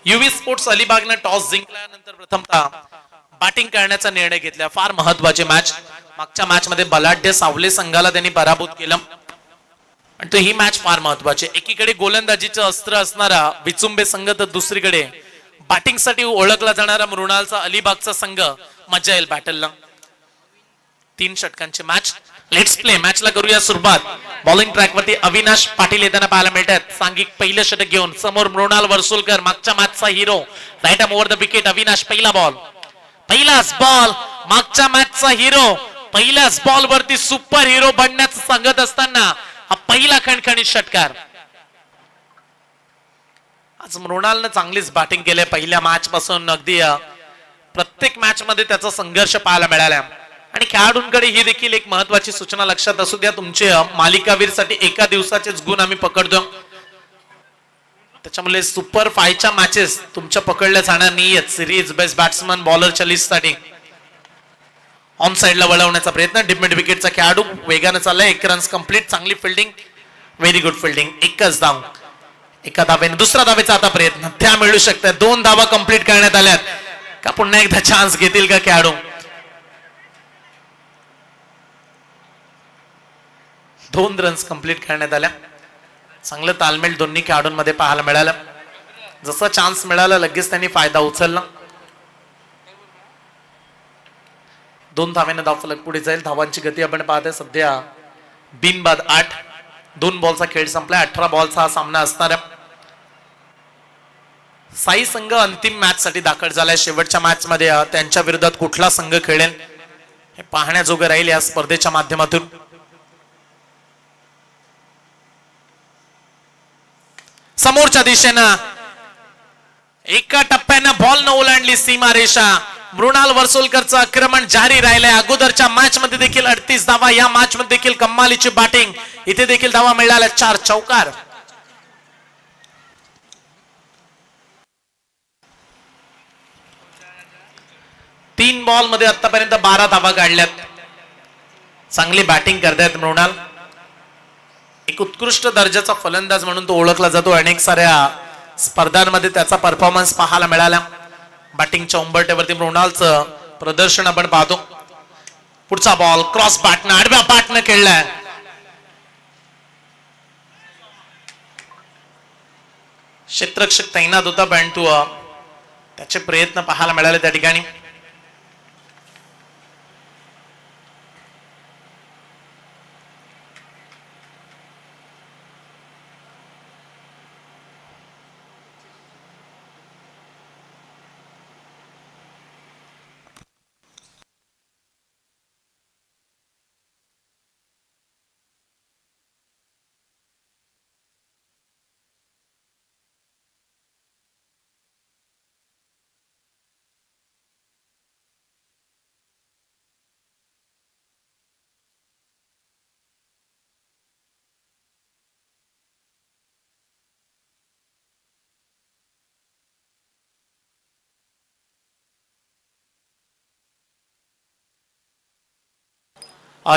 युवी sports अलिबागने toss जिंकल्यानंतर प्रथमतः batting करण्याचा निर्णय घेतला. फार महत्वाची मॅच. मागच्या मॅच मध्ये बलाढ्य सावले संघाला त्यांनी पराभूत केलं आणि तो ही मॅच फार महत्वाची. एकीकडे गोलंदाजीचं अस्त्र असणारा विचुंबे संघ तर दुसरीकडे बॅटिंग साठी ओळखला जाणारा मृणालचा अलिबागचा संघ. मजा येईल बॅटलला. 3 षटकांची मॅच. Let's play. मॅचला करूया सुरुवात. बॉलिंग ट्रॅक वरती अविनाश पाटील येताना पाहायला मिळतात. सांघिक पहिलं षटक घेऊन. समोर मृणाल वर्सुलकर मागच्या मॅचचा hero. Right arm over the wicket. Avinash पहिला बॉल. पहिलाच बॉल. मागच्या मॅचचा हिरो पहिल्याच बॉल वरती सुपर हिरो बनण्याचं सांगत असताना हा पहिला खणखणीत षटकार. आज मृणालनं चांगलीच बॅटिंग केली पहिल्या मॅच पासून. अगदी प्रत्येक मॅच मध्ये त्याचा संघर्ष पाहायला मिळाला आणि खेळाडूंकडे ही देखील एक महत्वाची सूचना लक्षात असू द्या. तुमचे मालिकावीर साठी एका दिवसाचेच गुण आम्ही पकडतो. त्याच्यामुळे सुपर 5च्या मॅचेस तुमच्या पकडल्या जाणार नाहीयेत. सिरीज बेस्ट बॅट्समन बॉलरच्या लिस्ट साठी ऑन साइडला वळवण्याचा प्रयत्न. डिप मिड विकेटचा खेळाडू वेगाने चाललाय. 1 रन्स कंप्लीट. चांगली फिल्डिंग. Very good fielding. एकच धाव. एका धावेने दुसरा धावेचा आता प्रयत्न. त्या मिळू शकतात. 2 धावा कंप्लीट करण्यात आल्यात. का पुन्हा एकदा चान्स घेतील का खेळाडू? 2 रन्स कंप्लीट करण्यात आल्या. चांगलं तालमेल दोन्ही खेळाडूंमध्ये पाहायला मिळालं. जसा चान्स मिळाला लगेच त्यांनी फायदा उचलला. 2 धावेने धावफलक पुढे जाईल. धावांची गती आपण पाहतोय सध्या बिनबाद 8. 2 बॉलचा खेळ संपला. 18 बॉलचा हा सामना असणार आहे. साई संघ अंतिम मॅच साठी दाखल झालाय. शेवटच्या मॅच मध्ये त्यांच्या विरोधात कुठला संघ खेळेल हे पाहण्याजोगं राहील या स्पर्धेच्या माध्यमातून. समोरच्या दिशेनं एका टप्प्यानं बॉल न ओलांडली सीमारेषा. मृणाल वर्सोलकरचं आक्रमण जारी राहिलंय. अगोदरच्या मॅच मध्ये देखील 38 धावा. या मॅच मध्ये देखील कमालीची बॅटिंग. इथे देखील धावा मिळाल्या. 4 चौकार. तीन बॉल मध्ये आतापर्यंत 12 धावा काढल्यात. चांगली बॅटिंग करतायत मृणाल. एक उत्कृष्ट दर्जाचा फलंदाज म्हणून तो ओळखला जातो. अनेक साऱ्या स्पर्धांमध्ये त्याचा परफॉर्मन्स पाहायला मिळाला. बॅटिंगच्या उंबरठ्यावरती मृणालचं प्रदर्शन आपण पाहतो. पुढचा बॉल क्रॉस बॅटनं आडव्या बॅटनं खेळलाय. क्षेत्ररक्षक तैनात होता बँटू. त्याचे प्रयत्न पाहायला मिळाले त्या ठिकाणी.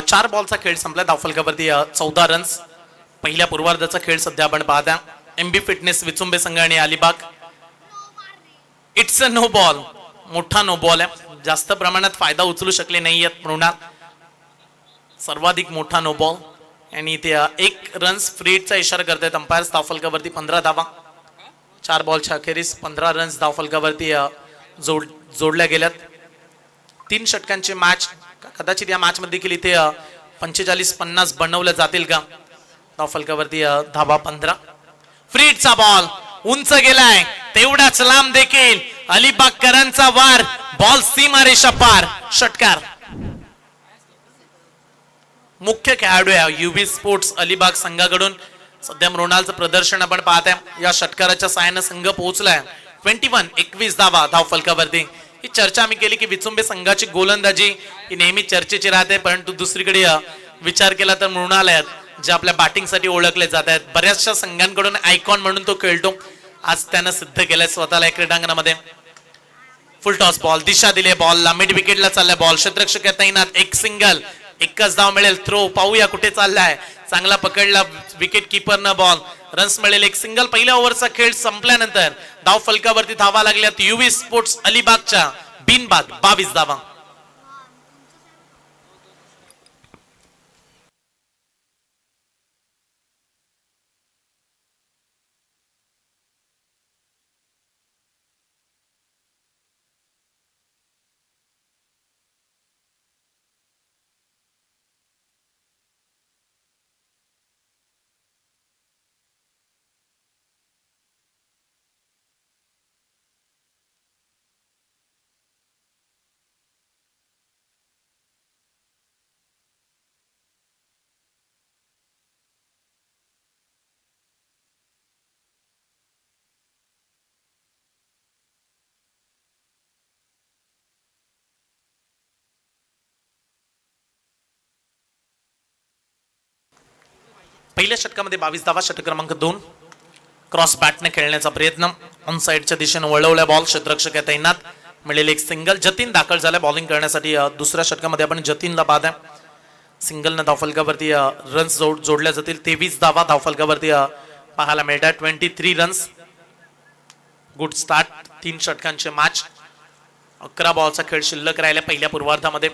चार बॉलचा खेळ संपला. धावफलकावरती 14 रन्स. पहिल्या पूर्वार्धाचा खेळ सध्या आपण पाहता. एमबी फिटनेस विचुंबे संघ आणि Alibag. It's a no ball. मोठा नो बॉल आहे. जास्त प्रमाणात फायदा उचलू शकले नाहीयेत मृणाल. सर्वाधिक मोठा नो बॉल आणि ते 1 रन्स फ्रीडचा इशारा करतायत अंपायर. धावफलकावरती 15 धावा. 4 बॉलच्या अखेरीस 15 रन्स धावफलकावरती जोडल्या गेल्यात. 3 षटकांची मॅच. कदाचित या मॅच मध्ये देखील इथे 45-50 बनवल्या जातील का? धावफलकावरती धावा 15. फ्रीडचा बॉल उंच गेलाय. तेवढाच लांब देखील. अलिबागकरांचा वार. बॉल सीमारेषा पार. षटकार. मुख्य खेळाडू आहे युवी स्पोर्ट्स अलिबाग संघाकडून. सध्या मृणालचं प्रदर्शन आपण पाहताय. या षटकाराच्या साहाय्याने संघ पोहोचलाय 21 धावा धावफलकावरती. ही चर्चा आम्ही केली की विचुंबे संघाची गोलंदाजी ही नेहमी चर्चेची राहते. परंतु दुसरीकडे विचार केला तर मृणाल आहेत जे आपल्या बॅटिंग साठी ओळखले जात आहेत. बऱ्याचशा संघांकडून आयकॉन म्हणून तो खेळतो. आज त्यानं सिद्ध केलंय स्वतःला या क्रीडांगणामध्ये. फुल टॉस बॉल. दिशा दिली बॉलला. मिड विकेटला चाललाय बॉल. क्षेत्ररक्षक तैनात. 1 सिंगल. एकच धाव मिळेल. थ्रो पाहूया कुठे चाललाय. चांगला पकडला विकेट किपरनं बॉल. रन्स मिळेल एक सिंगल. पहिल्या ओव्हरचा खेळ संपल्यानंतर धाव फलकावरती धावा लागल्यात युवी स्पोर्ट्स अलिबागच्या बिनबाद 22 धावा. पहिल्या षटकामध्ये 22 धावा. षटक क्रमांक 2. क्रॉस बॅटने खेळण्याचा प्रयत्न. ऑन साइडच्या दिशेने वळवल्या बॉल. क्षेत्ररक्षक आहे तैनात. मिळेल एक सिंगल. जतीन दाखल झालाय बॉलिंग करण्यासाठी. दुसऱ्या षटकामध्ये आपण जतीनला बाद आहे. सिंगलनं धावफलकावरती रन्स जोडल्या जातील. 23 धावा धावफलकावरती पाहायला मिळतात. 23 रन्स. Good start. 3 षटकांचे मॅच. 11 बॉलचा खेळ शिल्लक राहिला पहिल्या पूर्वार्धामध्ये.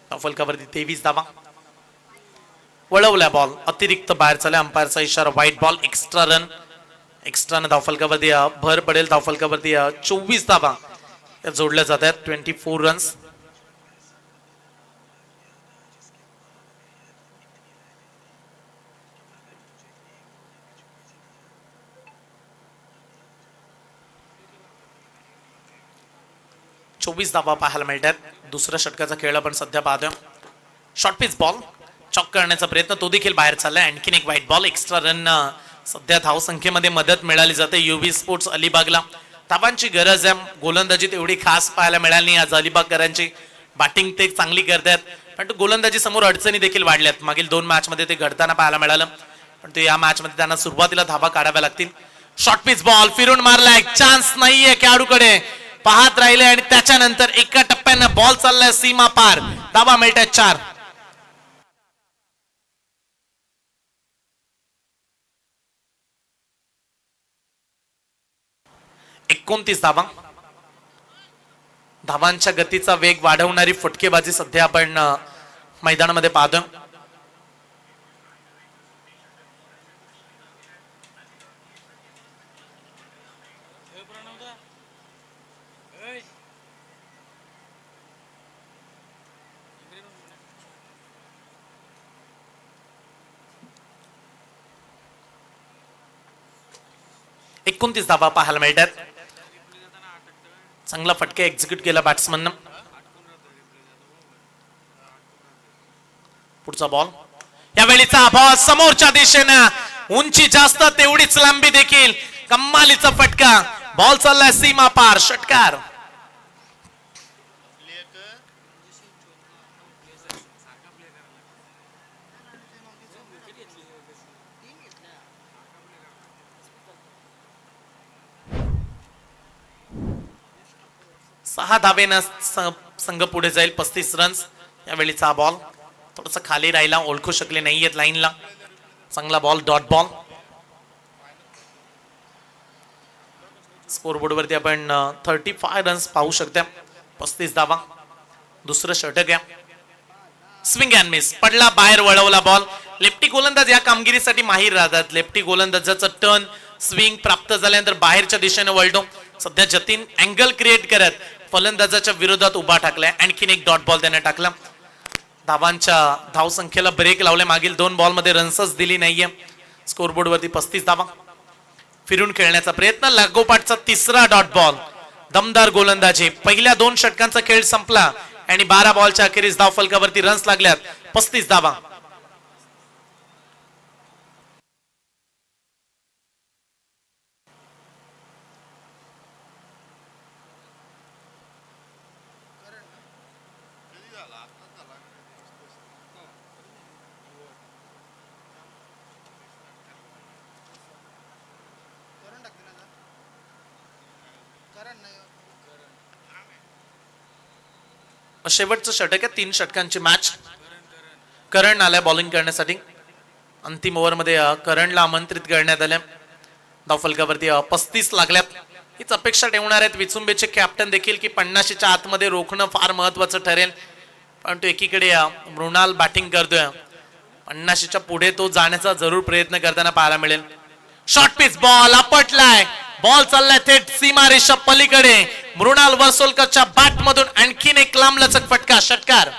धावफलकावरती 23 धावा. वळवल्या बॉल. अतिरिक्त बाहेर चालला. अंपायरचा इशारा व्हाईट बॉल. Extra run. एक्स्ट्रानं धावफलकावरती भर पडेल. धावफलकावरती 24 धावा जोडल्या जात आहेत. 24 रन्स. चोवीस धावा पाहायला मिळतात. दुसऱ्या षटकाचा खेळ आपण सध्या पाहतोय. शॉर्ट पिच बॉल चॉक करण्याचा प्रयत्न, तो देखील बाहेर चाललाय. आणखीन एक व्हाईट बॉल. एक्स्ट्रा रन सध्या धावसंख्येमध्ये मदत मिळाली जाते युवी स्पोर्ट्स अलिबागला. धावांची गरज आहे. गोलंदाजी तेवढी खास पाहायला मिळाली नाही आज अलिबागकरांची. बॅटिंग ते चांगली करतात पण गोलंदाजी समोर अडचणी देखील वाढल्यात. मागील 2 मॅच मध्ये ते घडताना पाहायला मिळालं पण ते या मॅच मध्ये त्यांना सुरुवातीला धावा काढाव्या लागतील. शॉर्ट पिच बॉल फिरून मारला. एक चान्स नाहीये खेळाडूकडे. पाहत राहिले आणि त्याच्यानंतर एका टप्प्यानं बॉल चाललाय सीमा पार. धावा मिळतात 4. 29 धावा. धावांच्या गतीचा वेग वाढवणारी फटकेबाजी सध्या आपण मैदानामध्ये पाहतो. एकोणतीस धावा पाहायला मिळतात. चांगला फटका एक्झिक्यूट केला बॅट्समन. पुढचा बॉल. यावेळीचा बॉल समोरच्या दिशेनं. उंची जास्त तेवढीच लांबी देखील. कमालीचा फटका. बॉल चाललाय सीमा पार. षटकार. सहा धावेनं संघ पुढे जाईल. 35 रन्स. यावेळीचा बॉल थोडासा खाली राहिला. ओळखू शकले नाहीयेत लाईनला. चांगला बॉल. Dot ball. स्कोरबोर्ड वरती आपण 35 रन्स पाहू शकता. 35 धावा. दुसरं षटक आहे. Swing and miss. पडला बाहेर. वळवला बॉल. लेफ्टी गोलंदाज या कामगिरीसाठी माहीर राहतात. लेफ्टी गोलंदाजाचा टर्न स्विंग प्राप्त झाल्यानंतर बाहेरच्या दिशेने वळतो. सध्या जतीन अँगल क्रिएट करत फलंदाजाच्या विरोधात उभा टाकलाय. आणखीन एक डॉट बॉल त्याने टाकला. धावांच्या धावसंख्येला ब्रेक लावले. मागील 2 बॉल मध्ये रन्सच दिली नाहीये. स्कोरबोर्ड वरती 35 धावा. फिरून खेळण्याचा प्रयत्न. लागोपाठचा तिसरा डॉट बॉल. दमदार गोलंदाजी. पहिल्या 2 षटकांचा खेळ संपला आणि 12 बॉलच्या अखेरीस धाव फलकावरती रन्स लागल्यात. 35 धावा. शेवटचं षटक आहे. 3 षटकांची मॅच. करण आलाय बॉलिंग करण्यासाठी. अंतिम ओव्हरमध्ये करणला आमंत्रित करण्यात आले. धावफलकावरती 35 लागल्यात. हीच अपेक्षा ठेवणार आहेत विचुंबेचे कॅप्टन देखील की 50च्या आतमध्ये रोखणं फार महत्वाचं ठरेल. परंतु एकीकडे मृणाल बॅटिंग करतोय, 50च्या पुढे तो जाण्याचा जरूर प्रयत्न करताना पाहायला मिळेल. शॉर्ट पिच बॉल आपटलाय, बॉल चाललाय थेट सीमारेषा पलीकडे. मृणाल वर्सोलकरच्या बॅट मधून आणखीन एक लांबलचक फटका, षटकार.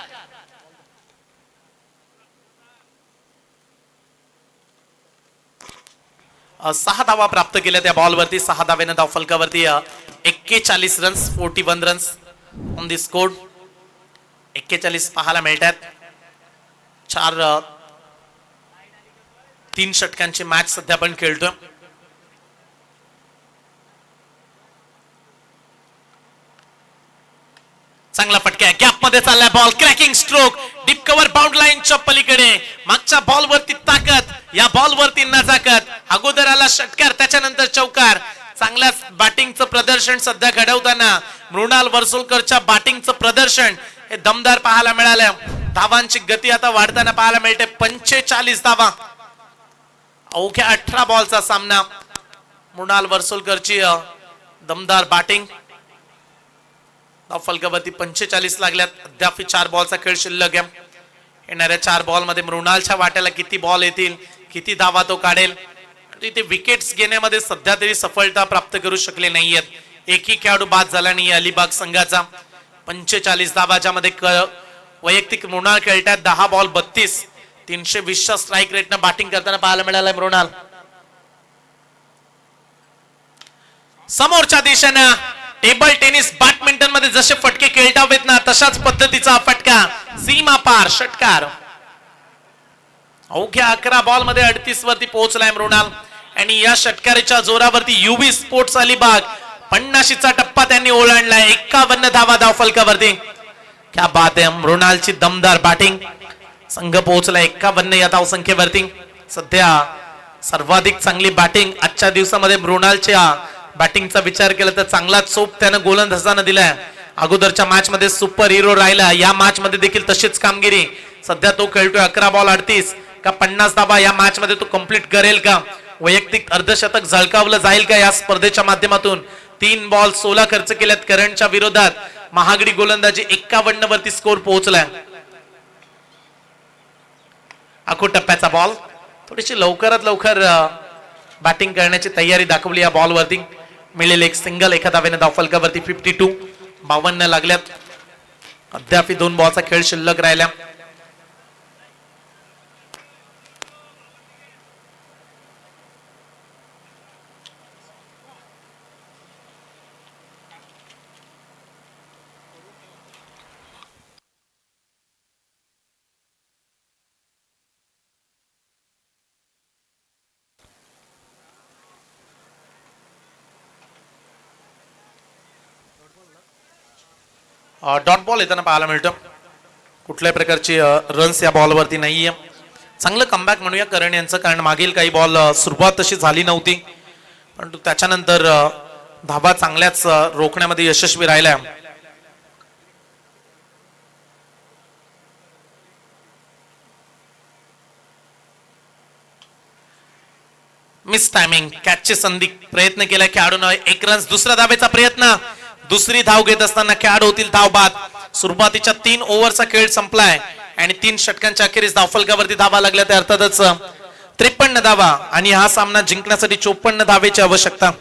सहा धावा प्राप्त केल्या त्या बॉलवरती. 6 धावेनं धावफलकावरती 41 runs, 41 runs on the score. 41 पाहायला मिळतात. 3 षटकांची मॅच सध्या आपण खेळतोय. चांगला फटका, गॅप मध्ये चाललाय ball, cracking stroke, deep cover bound लाईनच्या पलीकडे. मागच्या बॉल वरती ताकद, या बॉल वरती नजाकत. अगोदर आला षटकार, त्याच्यानंतर चौकार. चांगल्या बॅटिंगचं प्रदर्शन सध्या घडवताना मृणाल वर्सोलकरच्या बॅटिंगचं प्रदर्शन हे दमदार पाहायला मिळालं. धावांची गती आता वाढताना पाहायला मिळते. 45 धावा, अवघ्या 18 बॉलचा सामना. मृणाल वर्सोलकरची दमदार बॅटिंग. फलकावरती 45 लागल्यात. अद्याप 4 बॉलचा खेळ शिल्लक आहे. येणाऱ्या 4 बॉल मध्ये मृणालच्या वाट्याला किती बॉल येतील, किती धावा तो काढेल. इथे विकेट्स घेण्यामध्ये सध्या तरी सफलता प्राप्त करू शकले नाहीयेत. एकही खेळाडू बाद झाला नाही अलिबाग संघाचा. 45 धावाच्या मध्ये वैयक्तिक मृणाल खेळतात. 10 बॉल 32, 320च्या स्ट्राईक रेटनं बॅटिंग करताना पाहायला मिळालाय मृणाल. समोरच्या दिशेनं टेबल टेनिस बॅडमिंटन मध्ये जसे फटके खेळता हवेत ना, तशाच पद्धतीचा फटका, सीमा पार, षटकार. अवघ्या 11 बॉल मध्ये 38 वरती पोहोचलाय मृणाल. आणि या षटकाराच्या जोरावरती युवी स्पोर्ट्स अलिबाग 50चा टप्पा त्यांनी ओलांडलाय. 51 धावा धावफलकावरती. क्या बात आहे, मृणालची दमदार बॅटिंग. संघ पोहोचला 51 या धावसंख्येवरती. सध्या सर्वाधिक चांगली बॅटिंग आजच्या दिवसामध्ये मृणालच्या बॅटिंगचा विचार केला तर चांगला चोप त्यानं गोलंदाजानं दिलाय. अगोदरच्या मॅच मध्ये सुपर हिरो राहिला, या मॅच मध्ये देखील तशीच कामगिरी. सध्या तो खेळतोय. 11 बॉल 38 का 50 धावा या मॅच मध्ये तो कंप्लीट करेल का? वैयक्तिक अर्धशतक झळकावलं जाईल का या स्पर्धेच्या माध्यमातून? 3 बॉल 16 खर्च केल्यात करणच्या विरोधात. महागडी गोलंदाजी 51 वरती स्कोर पोहोचलाय. आखो टप्प्याचा बॉल, थोडीशी लवकरात लवकर बॅटिंग करण्याची तयारी दाखवली या बॉल वरती. मिळेल एक सिंगल एका धावेने धावफलकावरती. 52, 52 लागल्यात. अद्याप 2 बॉलचा खेळ शिल्लक राहिला. डॉट बॉल येताना पाहायला मिळतं. कुठल्याही प्रकारची रन्स या बॉलवरती नाहीये. चांगलं कमबॅक म्हणूया करण यांचं, कारण मागील काही बॉल सुरुवात तशी झाली नव्हती, परंतु त्याच्यानंतर धावा चांगल्याच रोखण्यामध्ये यशस्वी राहिल्या. मिस टायमिंग, कॅचची संधी प्रयत्न केला खेळाडूनं. 1 रन. दुसऱ्या धावेचा प्रयत्न, दुसरी धाव घेत असताना खेळाडू होतील धाव बाद. सुरुवातीच्या 3 ओव्हरचा खेळ संपलाय आणि 3 षटकांच्या अखेरीस धावफलकावरती धावा लागल्या. त्या अर्थातच 53 धावा आणि हा सामना जिंकण्यासाठी 54 धावेची आवश्यकता.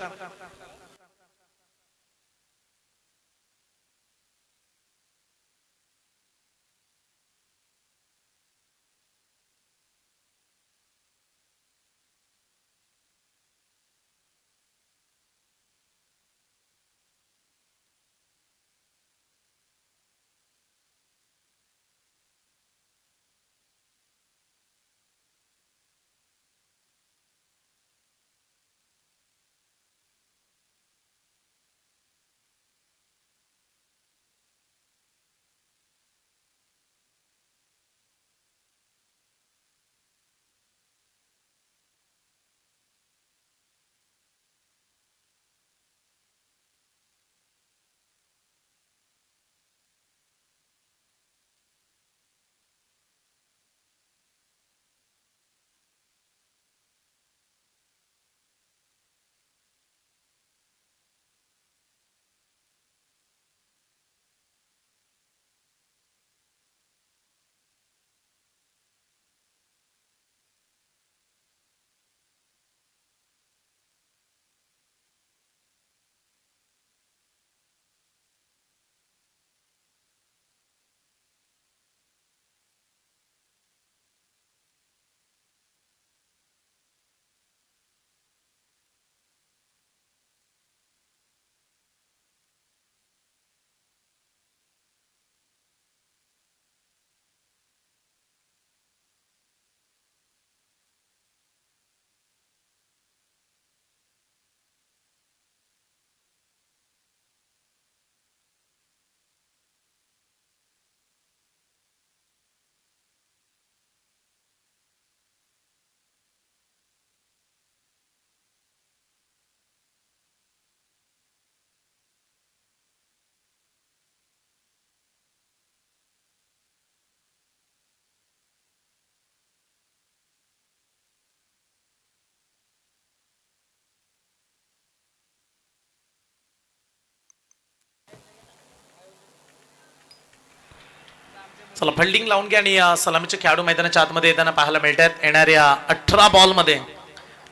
चला फल्डिंग लावून घ्या आणि सलामीचे खेळाडू मैदानाच्या आतमध्ये येताना पाहायला मिळतात. येणाऱ्या 18 बॉल मध्ये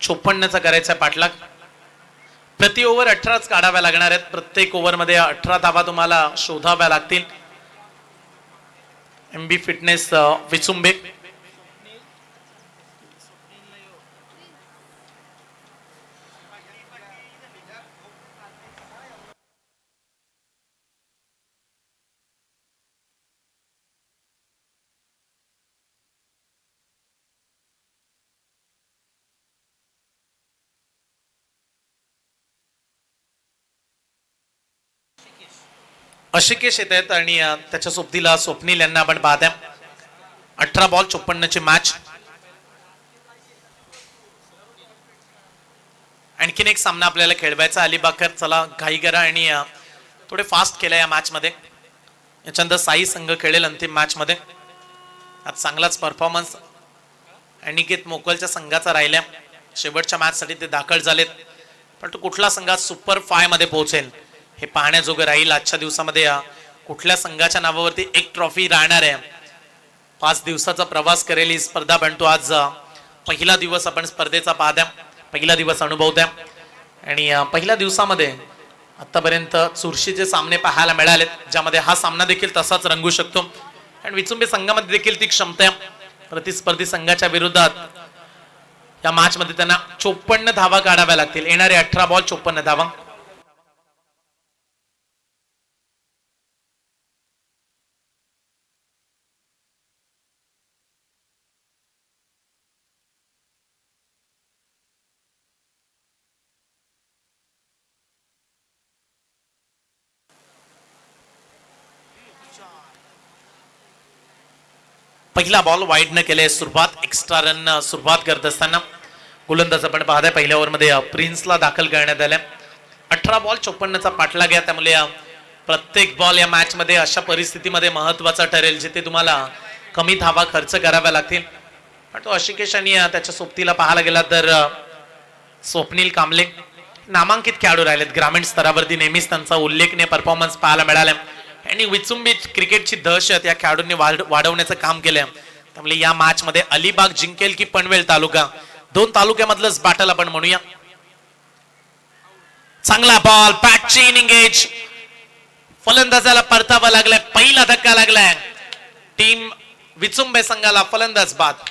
54चा करायचा पाठलाग. प्रति ओव्हर 18च काढाव्या लागणार आहेत. प्रत्येक ओव्हर मध्ये 18 धावा तुम्हाला शोधाव्या लागतील. एमबी फिटनेस विचुंबे अशिकेश येत आहेत आणि त्याच्या सोबतीला स्वप्नील यांना आपण पाहत आहे. 18 बॉल 54ची मॅच. आणखीन एक सामना आपल्याला खेळवायचा. अलिबागकर चला घाई करा आणि थोडे फास्ट केलं या मॅच मध्ये. याच्यानंतर साई संघ खेळेल अंतिम मॅच मध्ये. आज चांगलाच परफॉर्मन्स अनिकेत मोकलच्या संघाचा राहिल्या. शेवटच्या मॅच साठी ते दाखल झालेत, पण तो कुठला संघात सुपर 5 मध्ये पोहोचेल हे पाहण्याजोगं राहील. आजच्या दिवसामध्ये कुठल्या संघाच्या नावावरती एक ट्रॉफी राहणार आहे. 5 दिवसाचा प्रवास करेल ही स्पर्धा. पण तो आज पहिला दिवस आपण स्पर्धेचा पाहत्या, पहिला दिवस अनुभवत्या. आणि पहिल्या दिवसामध्ये आतापर्यंत चुरशीचे सामने पाहायला मिळालेत, ज्यामध्ये हा सामना देखील तसाच रंगू शकतो. आणि विचुंबे संघामध्ये देखील ती क्षमता आहे. प्रतिस्पर्धी संघाच्या विरोधात या मॅच मध्ये त्यांना 54 धावा काढाव्या लागतील. येणारे 18 बॉल 54 धावा. पहिला बॉल वाईड न केले सुरुवात. एक्स्ट्रा रन सुरुवात करत असताना गोलंदाज आपण पाहताय पहिल्या ओव्हर मध्ये प्रिन्सला दाखल करण्यात आल्या. 18 बॉल 54चा पाठलाग आहे. त्यामुळे प्रत्येक बॉल या मॅच मध्ये अशा परिस्थितीमध्ये महत्वाचा ठरेल जिथे तुम्हाला कमी धावा खर्च कराव्या लागतील. पण तो अशिकेश आणि त्याच्या सोबतीला पाहायला गेला तर स्वप्नील कांबळे नामांकित खेळाडू राहिलेत. ग्रामीण स्तरावरती नेहमीच त्यांचा उल्लेखनीय परफॉर्मन्स पाहायला मिळाला. आणि विचुंबी क्रिकेटची दहशत या खेळाडूंनी वाढवण्याचं काम केलंय. त्यामुळे या मॅच मध्ये अलिबाग जिंकेल की पनवेल तालुका, 2 तालुक्यामधलंच बॅटल आपण म्हणूया. चांगला बॉल, पॅटची एंगेज. फलंदाजाला परतावा लागलाय. पहिला धक्का लागलाय. टीम विचुंबे संघाला फलंदाज बाद.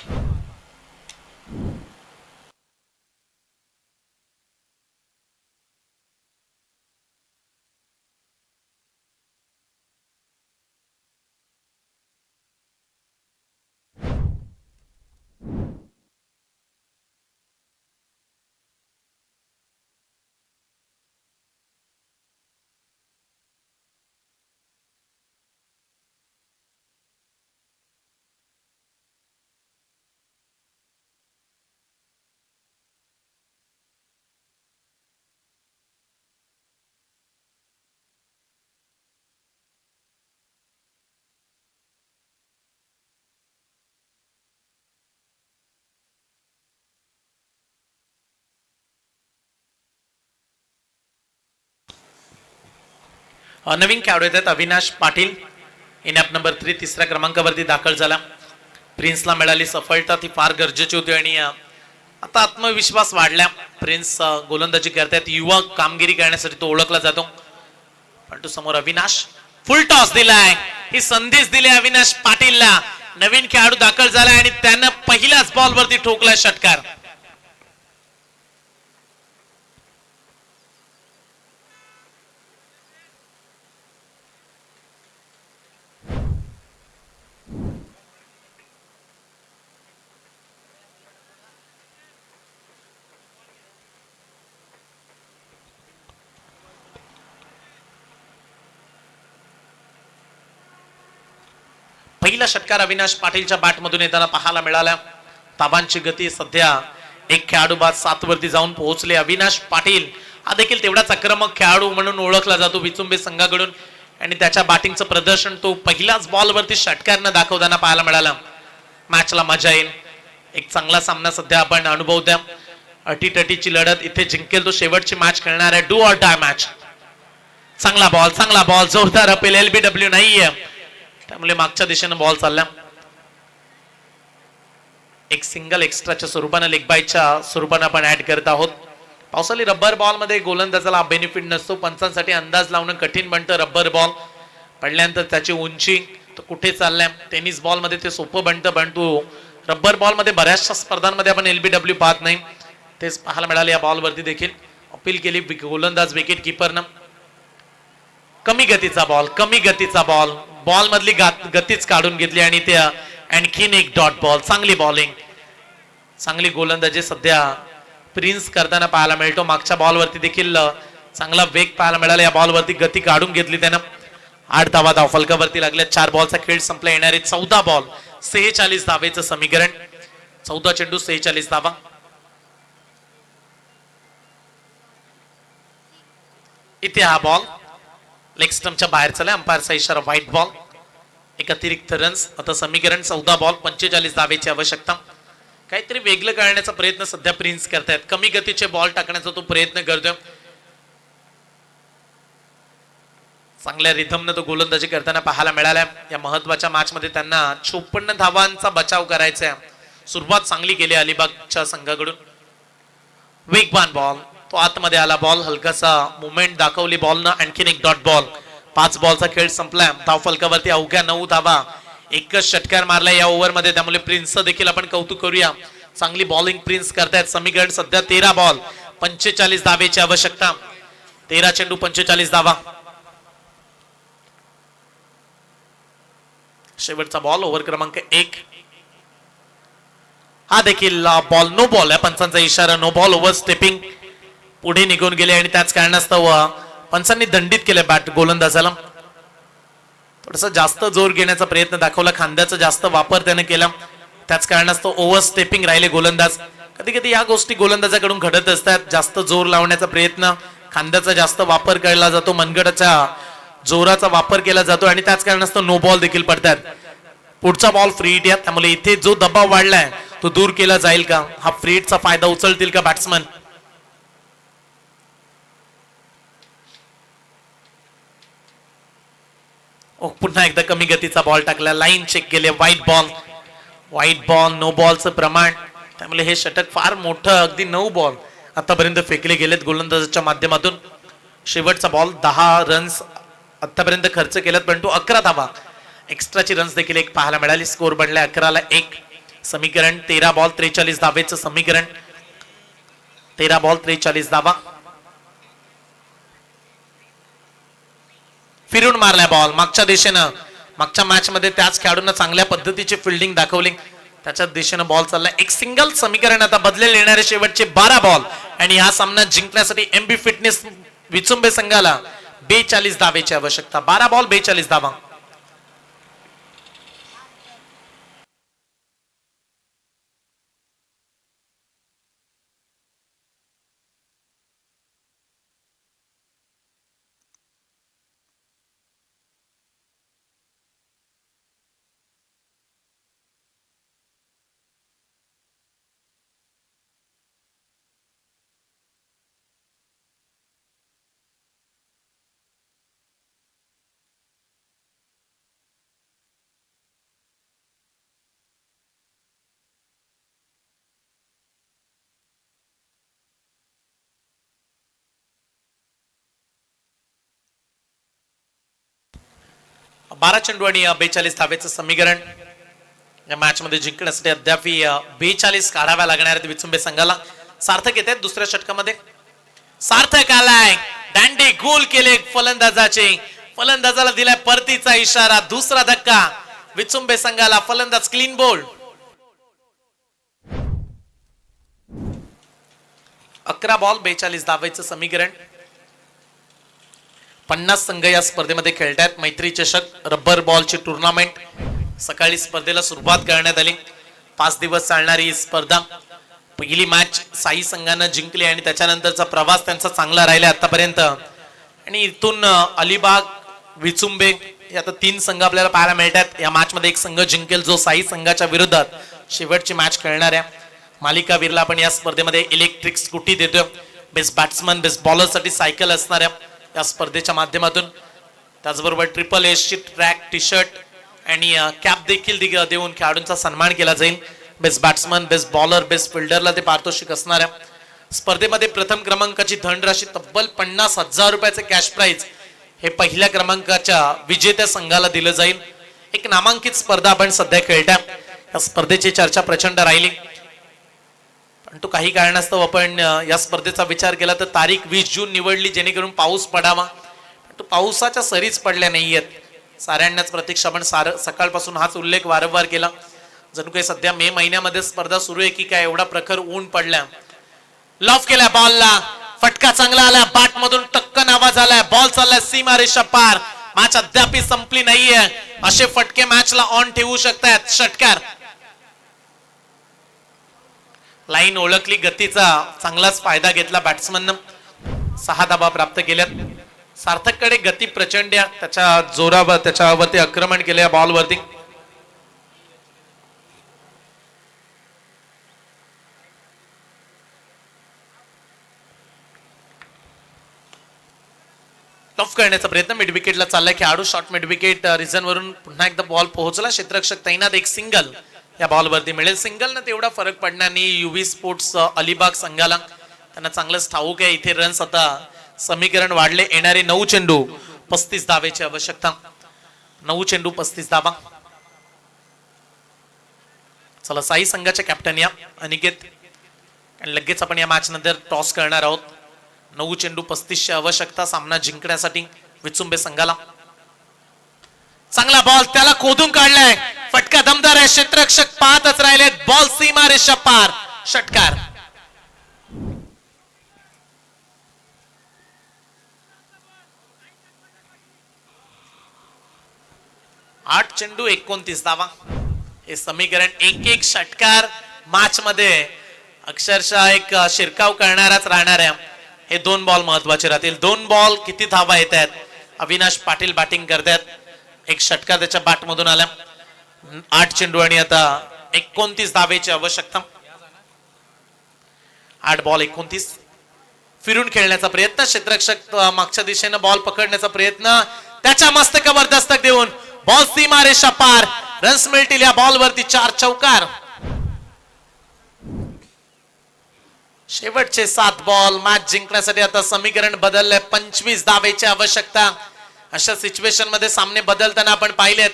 नवीन खेळाडू येतात अविनाश पाटील. इनॅप नंबर 3 तिसऱ्या क्रमांकावरती दाखल झाला. प्रिन्सला मिळाली सफलता, ती फार गरजेची होती. आणि आता आत्मविश्वास वाढला. प्रिन्स गोलंदाजी करतात. युवा कामगिरी करण्यासाठी तो ओळखला जातो. पण तो समोर अविनाश फुल टॉस दिलाय. ही संदेश दिली अविनाश पाटीलला. नवीन खेळाडू दाखल झालाय आणि त्यानं पहिल्याच बॉल वरती ठोकलाय षटकार. पहिला षटकार अविनाश पाटीलच्या बॅटमधून येताना पाहायला मिळाला. ताबांची गती सध्या एक खेळाडू बाद 7 वरती जाऊन पोहोचले. अविनाश पाटील हा देखील तेवढाच आक्रमक खेळाडू म्हणून ओळखला जातो विचुंबे संघाकडून. आणि त्याच्या बॅटिंगचं प्रदर्शन तो पहिल्याच बॉल वरती षटकारनं दाखवताना पाहायला मिळाला. मॅचला मजा येईल. एक चांगला सामना सध्या आपण अनुभवत्या. अटीतटीची लढत. इथे जिंकेल तो शेवटची मॅच खेळणार आहे. Do or die match. चांगला बॉल, जोरदार अपील. एलबीडब्ल्यू नाहीये. त्यामुळे मागच्या दिशेनं बॉल चालला. एक सिंगल एक्स्ट्राच्या स्वरूपानं लेग बायच्या स्वरूपानं आपण ऍड करत आहोत. पावसाळी रबर बॉल मध्ये गोलंदाजाला बेनिफिट नसतो. पंचांसाठी अंदाज लावणं कठीण बनतं. रबर बॉल पडल्यानंतर त्याची उंची तो कुठे चाललाय. टेनिस बॉल मध्ये ते सोपं बनतं, पण तू रबर बॉल मध्ये बऱ्याचशा स्पर्धांमध्ये आपण LBW पाहत नाही. तेच पाहायला मिळाले या बॉलवरती देखील. अपील केली गोलंदाज विकेट किपरनं. कमी गतीचा बॉल, कमी गतीचा बॉल, बॉल मधली गतीच काढून घेतली आणि त्या आणखीन एक डॉट बॉल. चांगली बॉलिंग, चांगली गोलंदाजी सध्या प्रिन्स करताना पाहायला मिळतो. मागच्या बॉलवरती देखील चांगला वेग पाहायला मिळाला. या बॉलवरती गती काढून घेतली त्यानं. 8 धावा धावफलकावरती लागल्या. 4 बॉलचा खेळ संपला. येणारे 14 बॉल 46 धावेचं समीकरण. 14 चेंडू 46 धावा. इथे हा बॉल लेग स्टंपच्या बाहेर चालला. अंपायरचा इशारा व्हाईट बॉल. एक अतिरिक्त रन्स. आता समीकरण 14 बॉल 45 धावेची आवश्यकता. काहीतरी वेगळं करण्याचा प्रयत्न सध्या प्रिन्स करतायत. कमी गतीचे बॉल टाकण्याचा तो प्रयत्न करतोय. चांगल्या रिथमनं तो गोलंदाजी करताना पाहायला मिळाला. या महत्वाच्या मॅच मध्ये त्यांना 54 धावांचा बचाव करायचा आहे. सुरुवात चांगली केली अलिबागच्या संघाकडून. वेगवान बॉल, तो आतमध्ये आला बॉल. हलकासा मुवमेंट दाखवली बॉलनं. आणखीन एक डॉट बॉल. 5 बॉलचा खेळ संपला. धावफलकावरती अवघ्या 9 धावा. एकच षटकार मारला या ओव्हर मध्ये. त्यामुळे प्रिन्सचं देखील आपण कौतुक करूया. चांगली बॉलिंग प्रिन्स करतायत. समीकरण सध्या 13 बॉल 45 धावेची आवश्यकता. 13 चेंडू 45 धावा. शेवटचा बॉल ओव्हर क्रमांक 1. हा देखील बॉल नो बॉल आहे. पंचांचा इशारा नो बॉल. ओव्हर स्टेपिंग पुढे निघून गेले आणि त्याच कारणास्तव पंचांनी दंडित केले बॅट गोलंदाजाला. थोडासा जास्त जोर घेण्याचा प्रयत्न दाखवला. खांद्याचा जास्त वापर त्याने केला. त्याच कारणास्तव ओव्हर स्टेपिंग राहिले गोलंदाज. कधी कधी या गोष्टी गोलंदाजाकडून घडत असतात. जास्त जोर लावण्याचा प्रयत्न, खांद्याचा जास्त वापर केला जातो, मनगटाच्या जोराचा वापर केला जातो आणि त्याच कारणास्तव नो बॉल देखील पडतात. पुढचा बॉल फ्री हिट. त्यामुळे इथे जो दबाव वाढलाय तो दूर केला जाईल का? हा फ्री हिटचा फायदा उचलतील का बॅट्समन? पुन्हा एकदा कमी गतीचा बॉल टाकला. लाईन चेक केले. Wide ball. Wide ball no बॉलचं प्रमाण. त्यामुळे हे षटक फार मोठं. अगदी 9 बॉल आतापर्यंत फेकले गेलेत गोलंदाजाच्या माध्यमातून. शेवटचा बॉल 10 रन्स आतापर्यंत खर्च केलेत, पण तो 11 धावा. एक्स्ट्राची रन्स देखील एक पाहायला मिळाली. स्कोर बनलाय 11ला 1. समीकरण 13 बॉल 43 धावेचं समीकरण. 13 बॉल 43 धावा. फिरून मारलाय बॉल मागच्या दिशेनं. मागच्या मॅच मध्ये त्याच खेळाडूंना चांगल्या पद्धतीची फिल्डिंग दाखवली. त्याच्या दिशेनं बॉल चाललाय. एक सिंगल समीकरण आता बदलेल. येणारे शेवटचे 12 बॉल आणि हा सामना जिंकण्यासाठी MB फिटनेस विचुंबे संघाला 42 धावेची आवश्यकता. 12 बॉल 42 धावा. बारा चेंडू आणि 42 धावेचं समीकरण. या मॅच मध्ये जिंकण्यासाठी अद्याप 42 काढाव्या लागणार आहेत विचुंबे संघाला. सार्थक येत आहेत दुसऱ्या षटकामध्ये. सार्थक आलाय. दांडी गोल केले फलंदाजाचे. फलंदाजाला दिलाय परतीचा इशारा. दुसरा धक्का विचुंबे संघाला. फलंदाज क्लीन बोल्ड. 11 बॉल 42 धावेचं समीकरण. 50 संघ या स्पर्धेमध्ये खेळतात. मैत्री चषक रबर बॉलची टुर्नामेंट. सकाळी स्पर्धेला सुरुवात करण्यात आली. 5 दिवस चालणारी ही स्पर्धा. पहिली मॅच साई संघानं जिंकली आणि त्याच्यानंतरचा प्रवास त्यांचा चांगला राहिला आतापर्यंत. आणि इथून अलिबाग, विचुंबे हे आता 3 संघ आपल्याला पाहायला मिळतात. या मॅच मध्ये एक संघ जिंकेल जो साई संघाच्या विरोधात शेवटची मॅच खेळणार आहे. मालिकावीरला आपण या स्पर्धेमध्ये इलेक्ट्रिक स्कूटी देतोय. बेस्ट बॅट्समन, बेस्ट बॉलर साठी सायकल असणार आहे या स्पर्धेच्या माध्यमातून. त्याचबरोबर ट्रिपल एस ची ट्रॅक टी शर्ट, आणि कॅप देखील देऊन खेळाडूंचा सन्मान केला जाईल. Best batsman, best bowler, best फिल्डरला ते पारितोषिक असणाऱ्या स्पर्धेमध्ये प्रथम क्रमांकाची धनराशी तब्बल 50,000 रुपयाचे कॅश प्राइज हे पहिल्या क्रमांकाच्या विजेत्या संघाला दिलं जाईल. एक नामांकित स्पर्धा आपण सध्या खेळत्या. या स्पर्धेची चर्चा प्रचंड राहिली, परंतु काही कारणास्तव आपण या स्पर्धेचा विचार केला तर तारीख 20 जून निवडली जेणेकरून पाऊस पडावा. परंतु पावसाच्या सरीच पडल्या नाहीयेत. साऱ्यांनाच प्रतीक्षा आपण सकाळपासून हाच उल्लेख वारंवार केला. जणू काही सध्या मे महिन्यामध्ये स्पर्धा सुरू आहे की काय, एवढा प्रखर ऊन पडल्या. लॉफ केला बॉलला, फटका चांगला आला, बॅट मधून टक्कन आवाज आलाय, बॉल चाललाय सीमारेषा पार. मॅच अद्याप संपली नाहीये. असे फटके मॅचला ऑन ठेवू शकतात. षटकार. लाईन ओळखली, गतीचा चांगलाच फायदा घेतला बॅट्समन. 6 धाबा प्राप्त केल्यात. सार्थककडे गती प्रचंड, त्याच्या जोरावर त्याच्यावरती आक्रमण केले बॉलवरती. टॉफ करण्याचा प्रयत्न मिड विकेटला चाललाय. खेळाडू शॉर्ट मिड विकेट रिझन वरून पुन्हा एकदा बॉल पोहोचला. क्षेत्ररक्षक तैनात. एक सिंगल या बॉलवरती मिळेल. सिंगल ना तेवढा फरक पडणार नाही. युवी स्पोर्ट्स अलिबाग संघाला त्यांना चांगलंच ठाऊक आहे. इथे रन्स आता समीकरण वाढले. येणारे 9 चेंडू 35 धावेची आवश्यकता. 9 चेंडू 35 धावा. चला साई संघाचे कॅप्टन या अनिकेत, आणि लगेच आपण या मॅच नंतर टॉस करणार आहोत. 9 चेंडू 35ची आवश्यकता सामना जिंकण्यासाठी विचुंबे संघाला. चांगला बॉल, त्याला खोदून काढलाय. फटका दमदार आहे. क्षेत्ररक्षक पाहतच राहिले. बॉल सीमारेषा पार. षटकार. आठ चेंडू 29 धावा. हे समीकरण 1-1 षटकार मॅच मध्ये अक्षरशः एक शिरकाव करणाराच राहणार आहे. हे 2 बॉल महत्वाचे राहतील. 2 बॉल किती धावा येत आहेत. अविनाश पाटील बॅटिंग करतात. एक षटकार त्याच्या बॅट मधून आला. 8 चेंडू आणि आता 29 धावेची आवश्यकता. 8 बॉल 29. फिरून खेळण्याचा प्रयत्न. क्षेत्ररक्षक मागच्या दिशेनं बॉल पकडण्याचा प्रयत्न. त्याच्या मस्तकावर दस्तक देऊन बॉल सीमारेषा पार. रन्स मिळतील या बॉलवरती. 4 चौकार. शेवटचे 7 बॉल मॅच जिंकण्यासाठी आता समीकरण बदललंय. 25 धावेची आवश्यकता. अशा सिच्युएशन मध्ये सामने बदलताना आपण पाहिलेत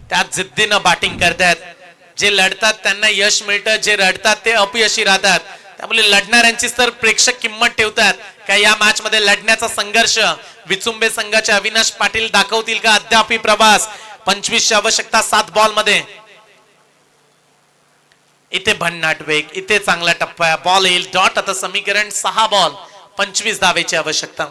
त्यात जिद्दीनं बॅटिंग करतात. जे लढतात त्यांना यश मिळतं, जे रडतात ते अपयशी राहतात. त्यामुळे लढणाऱ्यांची तर प्रेक्षक किंमत ठेवतात. काय या मॅच मध्ये लढण्याचा संघर्ष विचुंबे संघाचे अविनाश पाटील दाखवतील का अद्याप प्रवास. 25ची आवश्यकता 7 बॉल मध्ये. इथे भन्नाट वेग, इथे चांगला टप्पा. बॉल येईल डॉट. आता समीकरण 6 बॉल 25 धावेची आवश्यकता.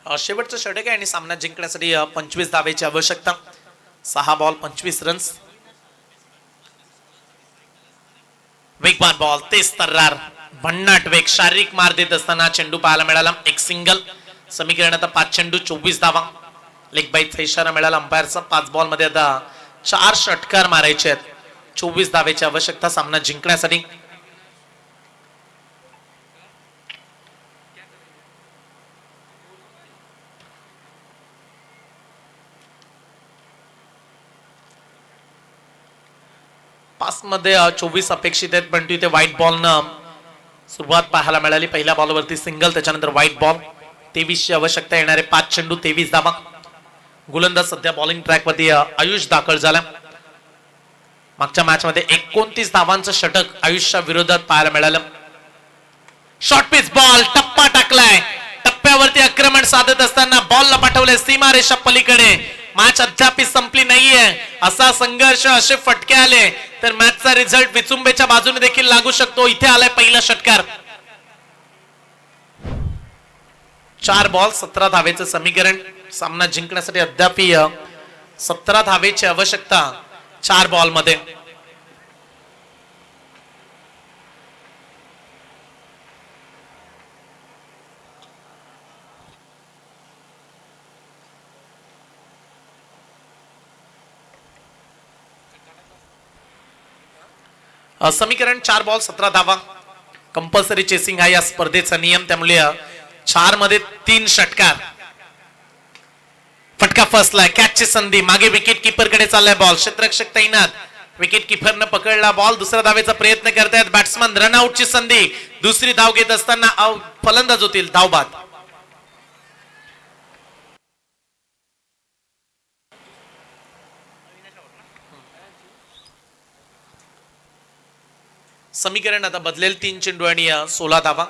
शेवटचं षटक आहे आणि सामना जिंकण्यासाठी 25 धावेची आवश्यकता. 6 बॉल 25 रन्स. वेगवान बॉल, तेज तर्रार, भन्नाट वेग, शारीरिक मार देत असताना चेंडू पाहायला मिळाला. एक सिंगल. समीकरण आता 5 चेंडू 24 धावा. लेग बाईटचा इशारा मिळाला अंपायरचा. 5 बॉल मध्ये आता 4 षटकार मारायचे आहेत. 24 धावेची आवश्यकता सामना जिंकण्यासाठी. पास मध्ये 24 अपेक्षित आहेत, पण तिथे व्हाईट बॉल न सुरुवात पाहायला मिळाली. पहिल्या बॉलवरती सिंगल, त्याच्यानंतर व्हाईट बॉल. 23ची आवश्यकता. येणारे 5 चेंडू 23 धावा. गोलंदाज सध्या बॉलिंग ट्रॅक वरती आयुष दाखल झाला. मागच्या मॅच मध्ये 29 धावांचं षटक आयुष्या विरोधात पाहायला मिळालं. शॉर्ट पिच बॉल टप्पा टाकलाय. टप्प्यावरती आक्रमण साधत असताना बॉलला पाठवले सीमारेषा पलीकडे. मॅच अद्याप संपली नाहीये. असा संघर्ष, असे फटके आले तर मॅचचा रिझल्ट विचुंबेच्या बाजूने देखील लागू शकतो. इथे आलाय पहिला षटकार. 4 बॉल 17 धावेचं समीकरण. सामना जिंकण्यासाठी अद्याप 17 धावेची आवश्यकता 4 बॉल मध्ये. समीकरण 4 बॉल 17 धावा. कंपल्सरी चेसिंग हा या स्पर्धेचा नियम. त्यामुळे 4 मध्ये 3 षटकार. फटका फसलाय. कॅचची संधी. मागे विकेट किपर कडे चाललाय बॉल. क्षेत्ररक्षक तैनात. विकेट किपरनं पकडला बॉल. दुसऱ्या धावेचा प्रयत्न करतायत बॅट्समन. रनआउटची संधी. दुसरी धाव घेत असताना फलंदाज होतील धावबाद. समीकरण आता बदलेल. 3 चेंडू आणि 16 धावा.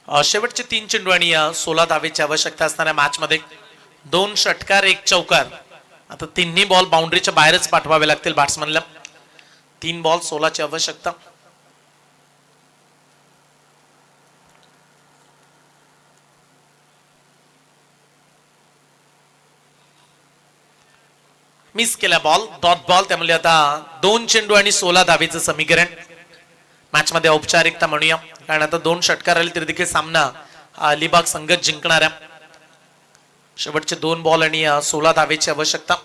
शेवटचे 3 चेंडू आणि 16 धावेची आवश्यकता असणाऱ्या मॅच मध्ये 2 षटकार 1 चौकार. आता तिन्ही बॉल बाउंड्रीच्या बाहेरच पाठवावे लागतील बॅट्समनला. 3 बॉल 16 ची आवश्यकता. मिस केला बॉल. Dot ball. त्यामुळे आता 2 चेंडू आणि 16 धावेचं समीकरण. मॅच मध्ये औपचारिकता म्हणूया, कारण आता 2 षटकार आले तरी देखील सामना अलिबाग संघच जिंकणाऱ्या. शेवटचे 2 बॉल आणि 16 धावेची आवश्यकता.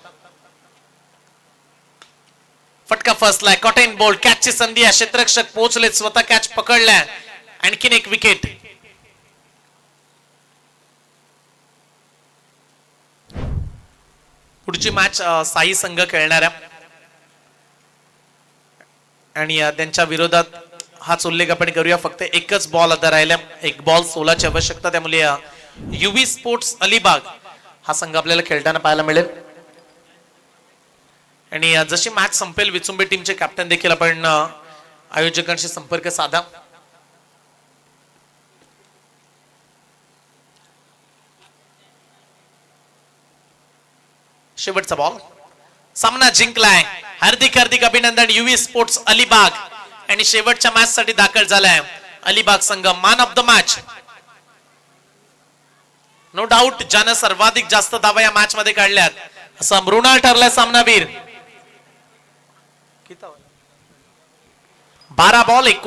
फटका फसलाय. कॉटेन बॉल. कॅचची संधी. क्षेत्ररक्षक पोहोचले. स्वतः कॅच पकडलाय. आणखीन एक विकेट. पुढची मॅच साई संघ खेळणाऱ्या आणि त्यांच्या विरोधात हाच उल्लेख आपण करूया. फक्त एकच बॉल आता राहिला. 1 बॉल 16 ची आवश्यकता. त्यामुळे युवी स्पोर्ट्स अलिबाग हा संघ आपल्याला खेळताना पाहायला मिळेल. आणि जशी मॅच संपेल विचुंबे टीमचे कॅप्टन देखील आपण आयोजकांशी संपर्क साधा. शेवटचा बॉल. सामना जिंकलाय. हार्दिक हार्दिक अभिनंदन युवी स्पोर्ट्स अलिबाग. आणि शेवटच्या मॅच साठी दाखल झालाय अलिबाग संघ. Man of the match no doubt ज्यानं सर्वाधिक जास्त धावा या मॅच मध्ये काढल्यात असा मृणाल ठरलाय सामनावीर. 12 बॉल